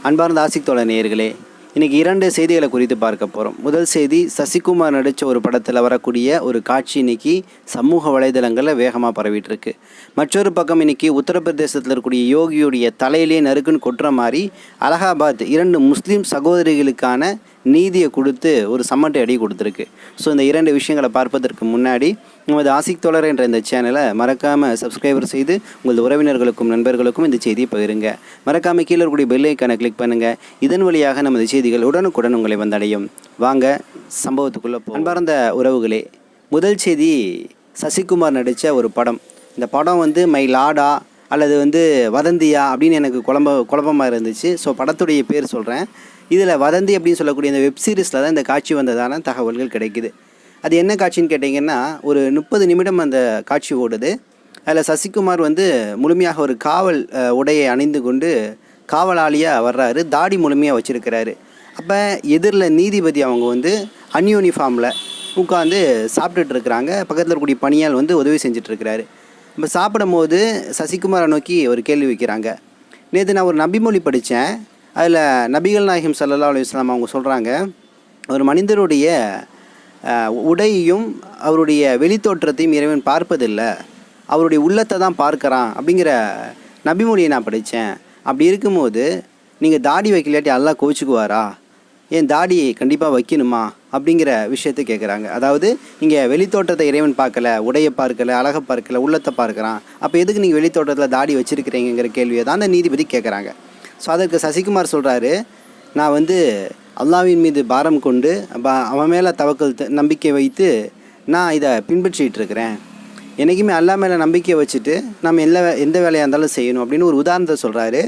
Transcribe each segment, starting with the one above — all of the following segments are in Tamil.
அன்பார்ந்த ஆசிக் தோழ நேயர்களே, இன்றைக்கி 2 செய்திகளை குறித்து பார்க்க போகிறோம். முதல் செய்தி, சசிகுமார் நடித்த ஒரு படத்தில் வரக்கூடிய ஒரு காட்சி இன்றைக்கி சமூக வலைதளங்களில் வேகமாக பரவிட்டுருக்கு. மற்றொரு பக்கம் இன்றைக்கி உத்தரப்பிரதேசத்தில் இருக்கக்கூடிய யோகியுடைய தலையிலே நறுக்குன்னு கொட்டுற மாதிரி அலகாபாத் 2 முஸ்லீம் சகோதரிகளுக்கான நீதியை கொடுத்து ஒரு சம்மட்டை அடி கொடுத்துருக்கு. ஸோ இந்த 2 விஷயங்களை பார்ப்பதற்கு முன்னாடி நமது ஆசிக் தோழர் என்ற இந்த சேனலை மறக்காமல் சப்ஸ்கிரைபர் செய்து உங்களது உறவினர்களுக்கும் நண்பர்களுக்கும் இந்த செய்தியை பகிருங்க. மறக்காமல் கீழே இருக்கக்கூடிய பெல் ஐக்கானை கிளிக் பண்ணுங்கள். இதன் வழியாக நமது செய்திகள் உடனுக்குடன் உங்களை வந்தடையும். வாங்க சம்பவத்துக்குள்ளே போ. அன்பார்ந்த உறவுகளே, முதல் செய்தி, சசிகுமார் நடித்த ஒரு படம். இந்த படம் மை லாடா அல்லது வதந்தியா அப்படின்னு எனக்கு குழப்பமாக இருந்துச்சு. ஸோ படத்துடைய பேர் சொல்கிறேன். இதில் வதந்தி அப்படின்னு சொல்லக்கூடிய இந்த வெப் சீரிஸில் தான் இந்த காட்சி வந்ததான தகவல்கள் கிடைக்குது. அது என்ன காட்சின்னு கேட்டிங்கன்னா, ஒரு 30 நிமிடம் அந்த காட்சி ஓடுது. அதில் சசிகுமார் முழுமையாக ஒரு காவல் உடையை அணிந்து கொண்டு காவலாளியாக வர்றாரு. தாடி முழுமையாக வச்சுருக்கிறாரு. அப்போ எதிரில் நீதிபதி அவங்க அன்யூனிஃபார்மில் உட்காந்து சாப்பிட்டுட்ருக்குறாங்க. பக்கத்தில் இருக்கக்கூடிய பணியால் உதவி செஞ்சிட்ருக்கிறாரு. இப்போ சாப்பிடும் போது சசிகுமாரை நோக்கி ஒரு கேள்வி வைக்கிறாங்க. நேற்று நான் ஒரு நபிமொழி படித்தேன். அதில் நபிகள் நாயகம் ஸல்லல்லாஹு அலைஹி வஸல்லம் அவங்க சொல்கிறாங்க, ஒரு மனிதருடைய உடையையும் அவருடைய வெளித்தோற்றத்தையும் இறைவன் பார்ப்பதில்லை, அவருடைய உள்ளத்தை தான் பார்க்குறான் அப்படிங்கிற நபிமொழியை நான் படித்தேன். அப்படி இருக்கும்போது நீங்கள் தாடி வைக்கலாட்டி அல்லாஹ் கோவிச்சுக்குவாரா? ஏன் தாடி கண்டிப்பாக வைக்கணுமா அப்படிங்கிற விஷயத்தை கேட்குறாங்க. அதாவது நீங்கள் வெளித்தோட்டத்தை இறைவன் பார்க்கல, உடையை பார்க்கல, அழகை பார்க்கல, உள்ளத்தை பார்க்குறான், அப்போ எதுக்கு நீங்கள் வெளித்தோட்டத்தில் தாடி வச்சுருக்கிறீங்கிற கேள்வியை தான் அந்த நீதிபதி கேட்குறாங்க. ஸோ அதற்கு சசிகுமார் சொல்கிறாரு, நான் அல்லாஹ்வின் மீது பாரம் கொண்டு அவன் மேலே நம்பிக்கை வைத்து நான் இதை பின்பற்றிகிட்டு இருக்கிறேன். என்றைக்குமே அல்லாஹ் மேலே நம்பிக்கை வச்சுட்டு நம்ம எந்த வேலையாக இருந்தாலும் செய்யணும் அப்படின்னு ஒரு உதாரணத்தை சொல்கிறாரு.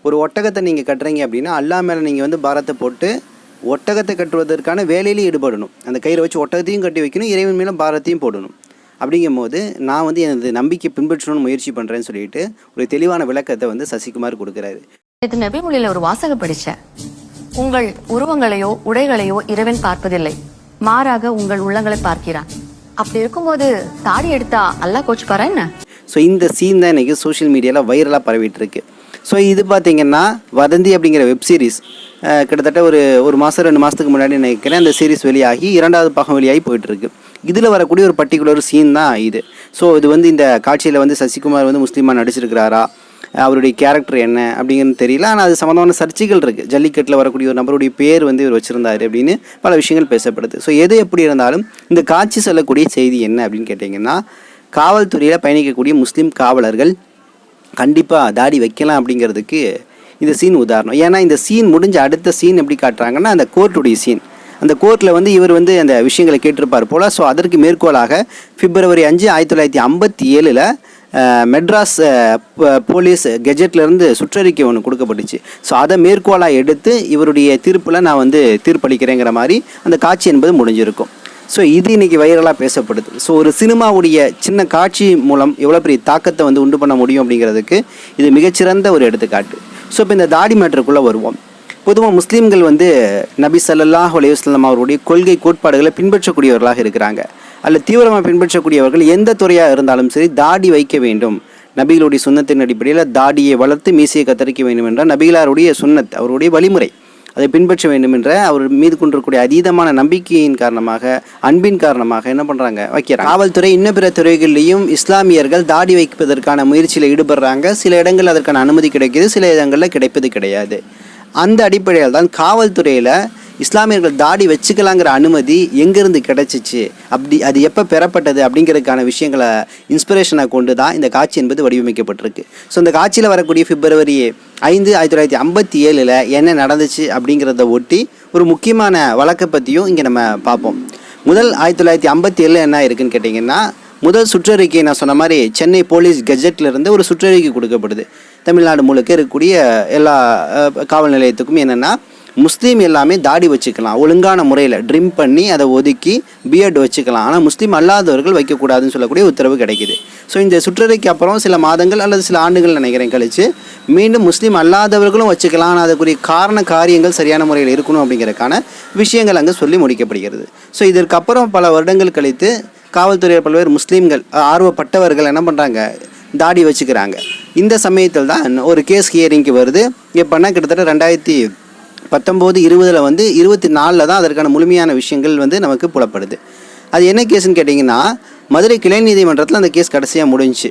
ஒரு ஒட்டகத்தை நீங்கள் கட்டுறீங்க அப்படின்னா அல்லாஹ் மேலே நீங்கள் பாரத்தை போட்டு ஒட்டகத்தை கட்டுவதற்கான வேலையிலையும் ஈடுபடணும். அந்த கயிறை வச்சு ஒட்டகத்தையும் கட்டி வைக்கணும், இறைவன் மேலே பாரத்தையும் போடணும். அப்படிங்கும் போது நான் எனது நம்பிக்கை பின்பற்றணும்னு முயற்சி பண்ணுறேன்னு சொல்லிட்டு ஒரு தெளிவான விளக்கத்தை சசிகுமார் கொடுக்குறாரு. இது நபிமொழியில ஒரு வாசகம் படிச்சேன். உங்கள் உருவங்களையோ உடைகளையோ இறைவன் பார்ப்பதில்லை, மாறாக உங்கள் உள்ளங்களை பார்க்கிறான். அப்படி இருக்கும்போது தாடி எடுத்தா அல்லாஹ் கோச்சுப்பாரா என்ன? ஸோ இந்த சீன் தான் இன்றைக்கி சோஷியல் மீடியாவில் வைரலாக பரவிட்டு இருக்கு. ஸோ இது பார்த்திங்கன்னா வதந்தி அப்படிங்கிற வெப் சீரிஸ் கிட்டத்தட்ட ஒரு மாதம் 2 மாதத்துக்கு முன்னாடி நினைக்கிறேன் அந்த சீரிஸ் வெளியாகி 2வது பாகம் வெளியாகி போயிட்டுருக்கு. இதில் வரக்கூடிய ஒரு பர்டிகுலர் சீன் தான் இது. ஸோ இது இந்த காட்சியில் சசிகுமார் முஸ்லீமாக நடிச்சிருக்கிறாரா, அவருடைய கேரக்டர் என்ன அப்படிங்கிறது தெரியல. ஆனால் அது சம்மந்தமான சர்ச்சைகள் இருக்குது. ஜல்லிக்கட்டில் வரக்கூடிய ஒரு நபருடைய பேர் இவர் வச்சுருந்தாரு அப்படின்னு பல விஷயங்கள் பேசப்படுது. ஸோ எது எப்படி இருந்தாலும் இந்த காட்சி சொல்லக்கூடிய செய்தி என்ன அப்படின்னு கேட்டிங்கன்னா, காவல்துறையில் பயணிக்கக்கூடிய முஸ்லீம் காவலர்கள் கண்டிப்பாக தாடி வைக்கலாம் அப்படிங்கிறதுக்கு இந்த சீன் உதாரணம். ஏன்னா இந்த சீன் முடிஞ்ச அடுத்த சீன் எப்படி காட்டுறாங்கன்னா, அந்த கோர்ட்டுடைய சீன். அந்த கோர்ட்டில் இவர் அந்த விஷயங்களை கேட்டிருப்பார் போல். ஸோ அதற்கு மேற்கோளாக பிப்ரவரி 5, 1957 மெட்ராஸ் போலீஸ் கெஜெட்லேருந்து சுற்றறிக்கை ஒன்று கொடுக்கப்பட்டுச்சு. ஸோ அதை மேற்கோளாக எடுத்து இவருடைய தீர்ப்பில் நான் தீர்ப்பளிக்கிறேங்கிற மாதிரி அந்த காட்சி என்பது முடிஞ்சிருக்கும். ஸோ இது இன்றைக்கி வைரலாக பேசப்படுது. ஸோ ஒரு சினிமாவுடைய சின்ன காட்சி மூலம் எவ்வளோ பெரிய தாக்கத்தை உண்டு பண்ண முடியும் அப்படிங்கிறதுக்கு இது மிகச்சிறந்த ஒரு எடுத்துக்காட்டு. ஸோ இப்போ இந்த தாடி மேட்டருக்குள்ளே வருவோம். பொதுவாக முஸ்லீம்கள் நபி ஸல்லல்லாஹு அலைஹி வஸல்லம் அவருடைய கொள்கை கோட்பாடுகளை பின்பற்றக்கூடியவர்களாக இருக்கிறாங்க. அதில் தீவிரமாக பின்பற்றக்கூடியவர்கள் எந்த துறையாக இருந்தாலும் சரி தாடி வைக்க வேண்டும். நபிகளுடைய சுன்னத்தின் அடிப்படையில் தாடியை வளர்த்து மீசையை கத்தரிக்க வேண்டும் என்ற நபிகளாருடைய சுன்னத், அவருடைய வழிமுறை, அதை பின்பற்ற வேண்டும் என்ற அவர் மீது கொண்டிருக்கக்கூடிய அதீதமான நம்பிக்கையின் காரணமாக, அன்பின் காரணமாக என்ன பண்ணுறாங்க, வைக்கிறாங்க. காவல்துறை இன்னும் பிற துறைகளிலையும் இஸ்லாமியர்கள் தாடி வைப்பதற்கான முயற்சியில் ஈடுபடுறாங்க. சில இடங்கள் அதற்கான அனுமதி கிடைக்கிது, சில இடங்களில் கிடைப்பது கிடையாது. அந்த அடிப்படையில் தான் காவல்துறையில் இஸ்லாமியர்கள் தாடி வச்சுக்கலாங்கிற அனுமதி எங்கேருந்து கிடச்சிச்சு, அது எப்போ பெறப்பட்டது அப்படிங்கிறதுக்கான விஷயங்களை இன்ஸ்பிரேஷனாக கொண்டு தான் இந்த காட்சி என்பது வடிவமைக்கப்பட்டிருக்கு. ஸோ இந்த காட்சியில் வரக்கூடிய பிப்ரவரி 5, 1957 என்ன நடந்துச்சு அப்படிங்கிறத ஒட்டி ஒரு முக்கியமான வழக்கை பற்றியும் இங்கே நம்ம பார்ப்போம். முதல் 1957 என்ன இருக்குதுன்னு கேட்டிங்கன்னா, முதல் சுற்றறிக்கை நான் சொன்ன மாதிரி சென்னை போலீஸ் கெஜெட்லேருந்து ஒரு சுற்றறிக்கை கொடுக்கப்படுது. தமிழ்நாடு முழுக்க இருக்கக்கூடிய எல்லா காவல் நிலையத்துக்கும் என்னென்னா, முஸ்லீம் எல்லாமே தாடி வச்சுக்கலாம், ஒழுங்கான முறையில் ட்ரிம் பண்ணி அதை ஒதுக்கி பியர்டு வச்சுக்கலாம், ஆனால் முஸ்லீம் அல்லாதவர்கள் வைக்கக்கூடாதுன்னு சொல்லக்கூடிய உத்தரவு கிடைக்கிது. ஸோ இந்த சுற்றறிக்கைக்கு அப்புறம் சில மாதங்கள் அல்லது சில ஆண்டுகள் நினைக்கிறேன் கழித்து மீண்டும் முஸ்லீம் அல்லாதவர்களும் வச்சுக்கலாம், ஆனால் அதுக்குரிய காரியங்கள் சரியான முறையில் இருக்கணும் அப்படிங்கிறதுக்கான விஷயங்கள் அங்கே சொல்லி முடிக்கப்படுகிறது. ஸோ இதற்கப்புறம் பல வருடங்கள் கழித்து காவல்துறையில் பல்வேறு முஸ்லீம்கள் ஆர்வப்பட்டவர்கள் என்ன பண்ணுறாங்க, தாடி வச்சுக்கிறாங்க. இந்த சமயத்தில் தான் ஒரு கேஸ் ஹியரிங்க்கு வருது. எப்போன்னா கிட்டத்தட்ட 2019-20 வந்து 24 தான் அதற்கான முழுமையான விஷயங்கள் வந்து நமக்கு புலப்படுது. அது என்ன கேஸுன்னு கேட்டிங்கன்னா, மதுரை கிளை நீதிமன்றத்தில் அந்த கேஸ் கடைசியாக முடிஞ்சிச்சு.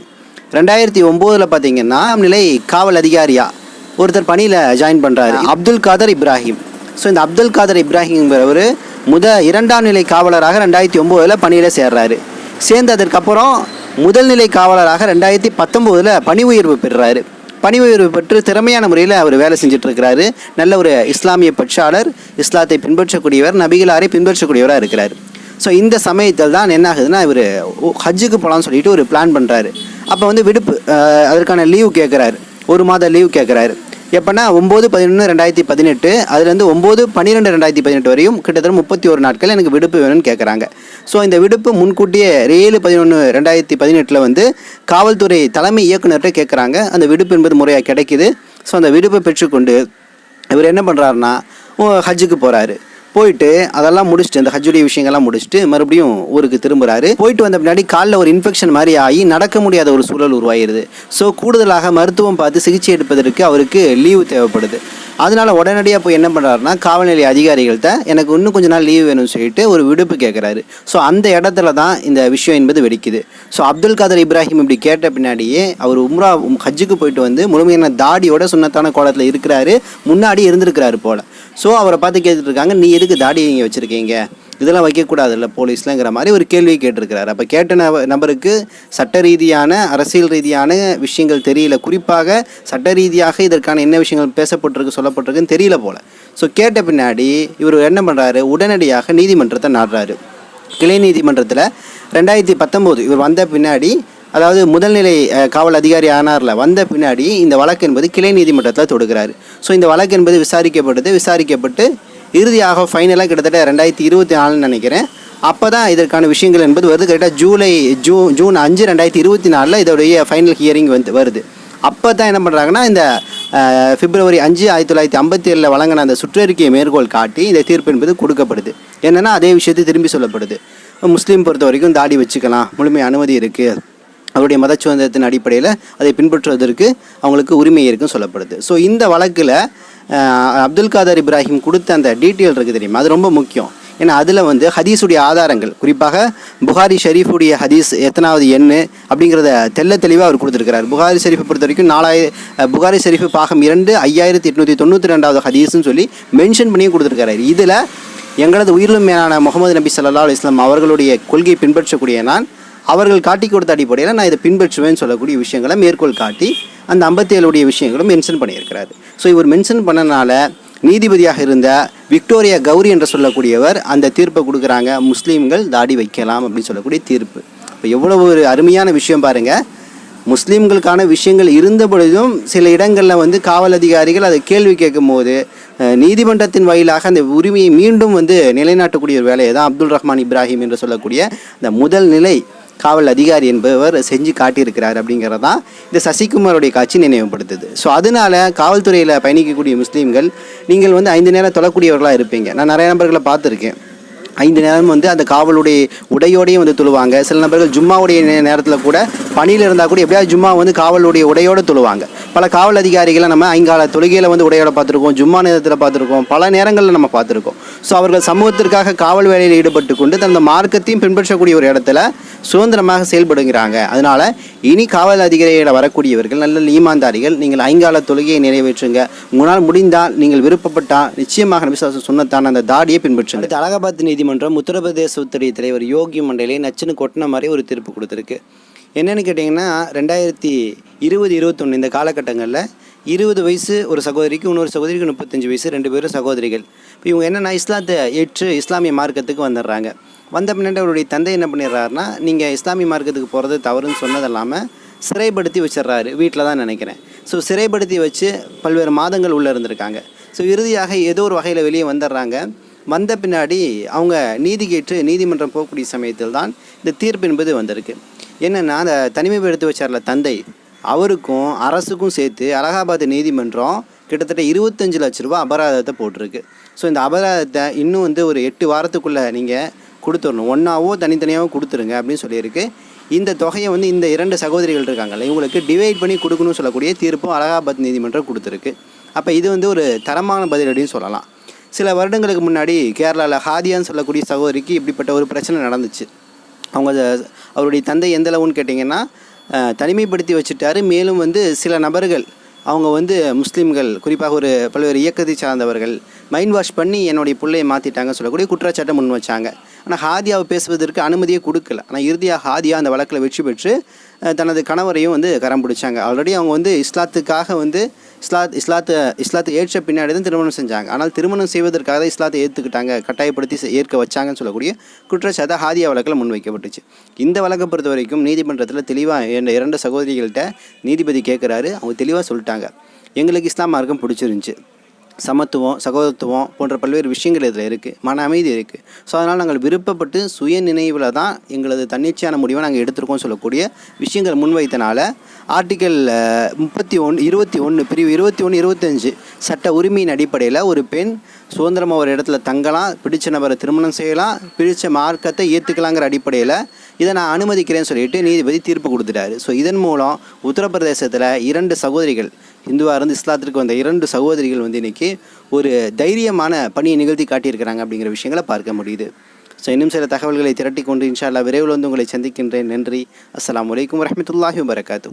2009 பார்த்தீங்கன்னா நிலை காவல் அதிகாரியாக ஒருத்தர் பணியில் ஜாயின் பண்ணுறாரு, அப்துல் காதர் இப்ராஹிம். ஸோ இந்த அப்துல் காதர் இப்ராஹிம்ங்கிறவர் 2ஆம் நிலை காவலராக 2009 பணியில் சேர்றாரு. சேர்ந்து அதற்கப்புறம் முதல் நிலை காவலராக 2019 பணி உயர்வு பெறுறாரு. பணி உயர்வு பெற்று திறமையான முறையில் அவர் வேலை செஞ்சிட்ருக்கிறாரு. நல்ல ஒரு இஸ்லாமிய பற்றாளர், இஸ்லாத்தை பின்பற்றக்கூடியவர், நபிகளாரை பின்பற்றக்கூடியவராக இருக்கிறார். ஸோ இந்த சமயத்தில் தான் என்ன ஆகுதுன்னா, இவர் ஹஜ்ஜுக்கு போகலான்னு சொல்லிட்டு ஒரு பிளான் பண்ணுறாரு. அப்போ வந்து விடுப்பு அதற்கான லீவ் கேட்குறாரு, 1 மாத லீவ் கேட்குறாரு. எப்போனா 9/11/2018, அதுலேருந்து 9/12/2018 வரையும் கிட்டத்தட்ட 31 நாட்கள் எனக்கு விடுப்பு வேணும்னு கேட்குறாங்க. ஸோ இந்த விடுப்பு முன்கூட்டியே 7/11/2018 வந்து காவல்துறை தலைமை இயக்குநர்கிட்ட கேட்குறாங்க. அந்த விடுப்பு என்பது முறையாக கிடைக்கிது. ஸோ அந்த விடுப்பை பெற்றுக்கொண்டு இவர் என்ன பண்ணுறாருன்னா ஹஜ்ஜுக்கு போகிறாரு. போயிட்டு அதெல்லாம் முடிச்சுட்டு, அந்த ஹஜ்ஜுடைய விஷயங்கள்லாம் முடிச்சுட்டு மறுபடியும் ஊருக்கு திரும்புகிறாரு. போயிட்டு வந்த பின்னாடி காலில் ஒரு இன்ஃபெக்ஷன் மாதிரி ஆகி நடக்க முடியாத ஒரு சூழல் உருவாகிடுது. ஸோ கூடுதலாக மருத்துவம் பார்த்து சிகிச்சை எடுப்பதற்கு அவருக்கு லீவு தேவைப்படுது. அதனால் உடனடியாக போய் என்ன பண்ணுறாருன்னா, காவல்நிலைய அதிகாரிகள்கிட்ட எனக்கு இன்னும் கொஞ்ச நாள் லீவு வேணும்னு சொல்லிட்டு ஒரு விடுப்பு கேட்குறாரு. ஸோ அந்த இடத்துல தான் இந்த விஷயம் என்பது வெடிக்குது. ஸோ அப்துல் காதர் இப்ராஹிம் இப்படி கேட்ட பின்னாடியே அவர் ஹஜ்ஜுக்கு போயிட்டு வந்து முழுமையான தாடியோட சுன்னத்தான கோலத்தில் இருக்கிறாரு, முன்னாடி இருந்திருக்கிறாரு போல். ஸோ அவரை பார்த்து கேட்டுட்டு இருக்காங்க, நீ எதுக்கு தாடி இங்கே வச்சுருக்கீங்க, இதெல்லாம் வைக்கக்கூடாது இல்லை போலீஸ்லங்கிற மாதிரி ஒரு கேள்வி கேட்டிருக்கிறாரு. அப்போ கேட்ட நபருக்கு சட்ட ரீதியான அரசியல் ரீதியான விஷயங்கள் தெரியல, குறிப்பாக சட்ட ரீதியாக இதற்கான என்ன விஷயங்கள் பேசப்பட்டிருக்கு சொல்லப்பட்டிருக்குன்னு தெரியல போல். ஸோ கேட்ட பின்னாடி இவர் என்ன பண்ணுறாரு, உடனடியாக நீதிமன்றத்தை நாடுறாரு. கிளை நீதிமன்றத்தில் 2019 இவர் வந்த பின்னாடி, அதாவது முதல்நிலை காவல் அதிகாரி ஆனார்ல, வந்த பின்னாடி இந்த வழக்கு என்பது கிளை நீதிமன்றத்தில் தொடுக்கிறாரு. ஸோ இந்த வழக்கு என்பது விசாரிக்கப்பட்டு இறுதியாக ஃபைனலாக கிட்டத்தட்ட 2024 நினைக்கிறேன், அப்போ தான் இதற்கான விஷயங்கள் என்பது வருது. கரெக்டாக ஜூன் 5 2024 இதோடைய ஃபைனல் ஹியரிங் வருது. அப்போ தான் என்ன பண்ணுறாங்கன்னா, இந்த February 5 1957 வழங்கின அந்த சுற்றறிக்கையை மேற்கோள் காட்டி இந்த தீர்ப்பு என்பது கொடுக்கப்படுது. என்னென்னா அதே விஷயத்தை திரும்பி சொல்லப்படுது. முஸ்லீம் பொறுத்த வரைக்கும் தாடி வச்சுக்கலாம், முழுமை அனுமதி இருக்குது, அவருடைய மத சுதந்திரத்தின் அடிப்படையில் அதை பின்பற்றுவதற்கு அவங்களுக்கு உரிமை இருக்குன்னு சொல்லப்படுது. ஸோ இந்த வழக்கில் அப்துல் காதர் இப்ராஹிம் கொடுத்த அந்த டீட்டெயில் இருக்குது தெரியுமா, அது ரொம்ப முக்கியம். ஏன்னா அதில் வந்து ஹதீஸுடைய ஆதாரங்கள், குறிப்பாக புகாரி ஷரீஃபுடைய ஹதீஸ் எத்தனாவது எண்ணு அப்படிங்கிறத தெளிவாக அவர் கொடுத்துருக்கிறார். புகாரி ஷரீஃபை பொறுத்த வரைக்கும் புகாரி ஷரீஃபு பாகம் 2 5892 ஹதீஸ்ன்னு சொல்லி மென்ஷன் பண்ணி கொடுத்துருக்காரு. இதில் எங்களது உயிரிலும் மேலான முகமது நபி ஸல்லல்லாஹு அலைஹி வஸல்லம் அவர்களுடைய கொள்கையை பின்பற்றக்கூடிய நான், அவர்கள் காட்டி கொடுத்த அடிப்படையில் நான் இதை பின்பற்றுவேன்னு சொல்லக்கூடிய விஷயங்களை மேற்கோள் காட்டி அந்த 57 விஷயங்களும் மென்ஷன் பண்ணியிருக்கிறாரு. ஸோ இவர் மென்ஷன் பண்ணனால நீதிபதியாக இருந்த விக்டோரியா கௌரி என்று சொல்லக்கூடியவர் அந்த தீர்ப்பை கொடுக்குறாங்க, முஸ்லீம்கள் தாடி வைக்கலாம் அப்படின்னு சொல்லக்கூடிய தீர்ப்பு. இப்போ எவ்வளோ ஒரு அருமையான விஷயம் பாருங்கள். முஸ்லீம்களுக்கான விஷயங்கள் இருந்த பொழுதும் சில இடங்களில் வந்து காவல் அதிகாரிகள் அதை கேள்வி கேட்கும் போது நீதிமன்றத்தின் வாயிலாக அந்த உரிமையை மீண்டும் வந்து நிலைநாட்டக்கூடிய ஒரு வேலையை தான் அப்துல் ரஹ்மான் இப்ராஹிம் என்று சொல்லக்கூடிய இந்த முதல் நிலை காவல் அதிகாரி என்பவர் செஞ்சு காட்டியிருக்கிறார் அப்படிங்கிறது தான் இந்த சசிகுமாரோடைய காட்சி நினைவுபடுத்துது. ஸோ அதனால் காவல்துறையில் பயணிக்கக்கூடிய முஸ்லீம்கள், நீங்கள் வந்து 5 நேரம் தொழக்கூடியவர்களாக இருப்பீங்க. நான் நிறைய நபர்களை பார்த்துருக்கேன், 5 நேரம் வந்து அந்த காவலுடைய உடையோடையும் வந்து தொழுவாங்க. சில நபர்கள் ஜும்மாவுடைய நேரத்தில் கூட பணியில் இருந்தால் கூட எப்படியாவது ஜும்மா வந்து காவலுடைய உடையோடு தொழுவாங்க. பல காவல் அதிகாரிகளை நம்ம 5 கால தொழுகையில் வந்து உடையோட பார்த்துருக்கோம், ஜும்மா நேரத்தில் பார்த்துருக்கோம், பல நேரங்களில் நம்ம பார்த்துருக்கோம். ஸோ அவர்கள் சமூகத்திற்காக காவல் வேலையில் ஈடுபட்டு கொண்டு தந்த மார்க்கத்தையும் பின்பற்றக்கூடிய ஒரு இடத்துல சுதந்திரமாக செயல்படுகிறாங்க. அதனால் இனி காவல் அதிகாரிகளை வரக்கூடியவர்கள் நல்ல ஈமான்தாரிகள், நீங்கள் 5 கால தொழுகையை நிறைவேற்றுங்க. உங்களால் முடிந்தால், நீங்கள் விருப்பப்பட்டால் நிச்சயமாக நபி ஸல்லல்லாஹு அலைஹி வஸல்லம் சொன்னதான அந்த தாடியை பின்பற்றுங்க. அடுத்து அலகாபாத் நீதிமன்றம் உத்தரப்பிரதேசத்துடைய தலைவர் யோகி மண்டலே நச்சுன்னு கொட்டின மாதிரி ஒரு தீர்ப்பு கொடுத்துருக்கு. என்னென்னு கேட்டிங்கன்னா, 2020-21 இந்த காலகட்டங்களில் 20 வயசு ஒரு சகோதரிக்கு, இன்னொரு சகோதரிக்கு 35 வயசு, 2 பேரும் சகோதரிகள். இப்போ இவங்க என்னென்னா இஸ்லாத்தை ஏற்று இஸ்லாமிய மார்க்கத்துக்கு வந்துடுறாங்க. வந்த பின்னாடி அவருடைய தந்தை என்ன பண்ணிடுறாருன்னா, நீங்கள் இஸ்லாமிய மார்க்கத்துக்கு போகிறது தவறுன்னு சொன்னது இல்லாமல் சிறைப்படுத்தி வச்சிடுறாரு. வீட்டில் தான் நினைக்கிறேன். ஸோ சிறைப்படுத்தி வச்சு பல்வேறு மாதங்கள் உள்ளே இருந்திருக்காங்க. ஸோ இறுதியாக ஏதோ ஒரு வகையில் வெளியே வந்துடுறாங்க. வந்த பின்னாடி அவங்க நீதி கேட்டு நீதிமன்றம் போகக்கூடிய சமயத்தில் தான் இந்த தீர்ப்பு என்பது வந்திருக்கு. என்னென்னா, அந்த தனிமைப்படுத்தி வச்சார்ல தந்தை, அவருக்கும் அரசுக்கும் சேர்த்து அலகாபாத் நீதிமன்றம் கிட்டத்தட்ட 25 லட்ச ரூபா அபராதத்தை போட்டிருக்கு. ஸோ இந்த அபராதத்தை இன்னும் வந்து ஒரு 8 வாரத்துக்குள்ளே நீங்கள் கொடுத்துடணும், ஒன்றாவோ தனித்தனியாகவோ கொடுத்துருங்க அப்படின்னு சொல்லியிருக்கு. இந்த தொகையை வந்து இந்த 2 சகோதரிகள் இருக்காங்கல்ல இவங்களுக்கு டிவைட் பண்ணி கொடுக்கணும்னு சொல்லக்கூடிய தீர்ப்பும் அலகாபாத் நீதிமன்றம் கொடுத்துருக்கு. அப்போ இது வந்து ஒரு தரமான பதிலடின்னு சொல்லலாம். சில வருடங்களுக்கு முன்னாடி கேரளாவில் ஹாதியான்னு சொல்லக்கூடிய சகோதரிக்கு இப்படிப்பட்ட ஒரு பிரச்சனை நடந்துச்சு. அவருடைய தந்தை எந்த அளவுன்னு கேட்டிங்கன்னா தனிமைப்படுத்தி வச்சுட்டாரு. மேலும் வந்து சில நபர்கள் அவங்க வந்து முஸ்லீம்கள், குறிப்பாக ஒரு பல்வேறு இயக்கத்தை சார்ந்தவர்கள் மைண்ட் வாஷ் பண்ணி என்னுடைய பிள்ளையை மாற்றிட்டாங்கன்னு சொல்லக்கூடிய குற்றச்சாட்டை முன் வச்சாங்க. ஆனால் ஹாதியாவை பேசுவதற்கு அனுமதியே கொடுக்கல. ஆனால் இறுதியாக ஹாதியா அந்த வழக்கில் வெற்றி பெற்று தனது கணவரையும் வந்து கரம் பிடிச்சாங்க. ஆல்ரெடி அவங்க வந்து இஸ்லாத்துக்காக வந்து இஸ்லாத்தை ஏற்ற பின்னாடி தான் திருமணம் செஞ்சாங்க. ஆனால் திருமணம் செய்வதற்காக தான் இஸ்லாத்தை ஏற்றுக்கிட்டாங்க, கட்டாயப்படுத்தி ஏற்க வச்சாங்கன்னு சொல்லக்கூடிய குற்றச்சாட்டு ஹாதியா வழக்கில் முன்வைக்கப்பட்டுச்சு. இந்த வழக்கை பொறுத்த வரைக்கும் நீதிமன்றத்தில் தெளிவாக 2 சகோதரிகள்கிட்ட நீதிபதி கேட்குறாரு. அவங்க தெளிவாக சொல்லிட்டாங்க, எங்களுக்கு இஸ்லாம் மார்க்கம் பிடிச்சிருந்துச்சு, சமத்துவம், சகோதரத்துவம் போன்ற பல்வேறு விஷயங்கள் இதில் இருக்குது, மன அமைதி இருக்குது. ஸோ அதனால் நாங்கள் விருப்பப்பட்டு சுய நினைவில் தான் எங்களது தன்னிச்சையான முடிவை நாங்கள் எடுத்திருக்கோம் சொல்லக்கூடிய விஷயங்கள் முன்வைத்தனால ஆர்டிக்கல் 21 பிரிவு 21, 25 சட்ட உரிமையின் அடிப்படையில் ஒரு பெண் சுதந்திரமாக ஒரு இடத்துல தங்கலாம், பிடிச்ச நபரை திருமணம் செய்யலாம், பிடிச்ச மார்க்கத்தை ஏற்றுக்கலாங்கிற அடிப்படையில் இதை நான் அனுமதிக்கிறேன்னு சொல்லிட்டு நீதிபதி தீர்ப்பு கொடுத்துட்டாரு. ஸோ இதன் மூலம் உத்தரப்பிரதேசத்தில் 2 சகோதரிகள், இந்துவாக இருந்து இஸ்லாத்திற்கு வந்த 2 சகோதரிகள் வந்து இன்றைக்கி ஒரு தைரியமான பணியை நிகழ்த்தி காட்டியிருக்கிறாங்க அப்படிங்கிற விஷயங்களை பார்க்க முடியுது. ஸோ இன்னும் சில தகவல்களை திரட்டி கொண்டு இன்ஷா அல்லாஹ் விரைவில் வந்து உங்களை சந்திக்கின்றேன். நன்றி. அஸ்ஸலாமு அலைக்கும் வரஹ்மத்துல்லாஹி வபரகாத்துஹு.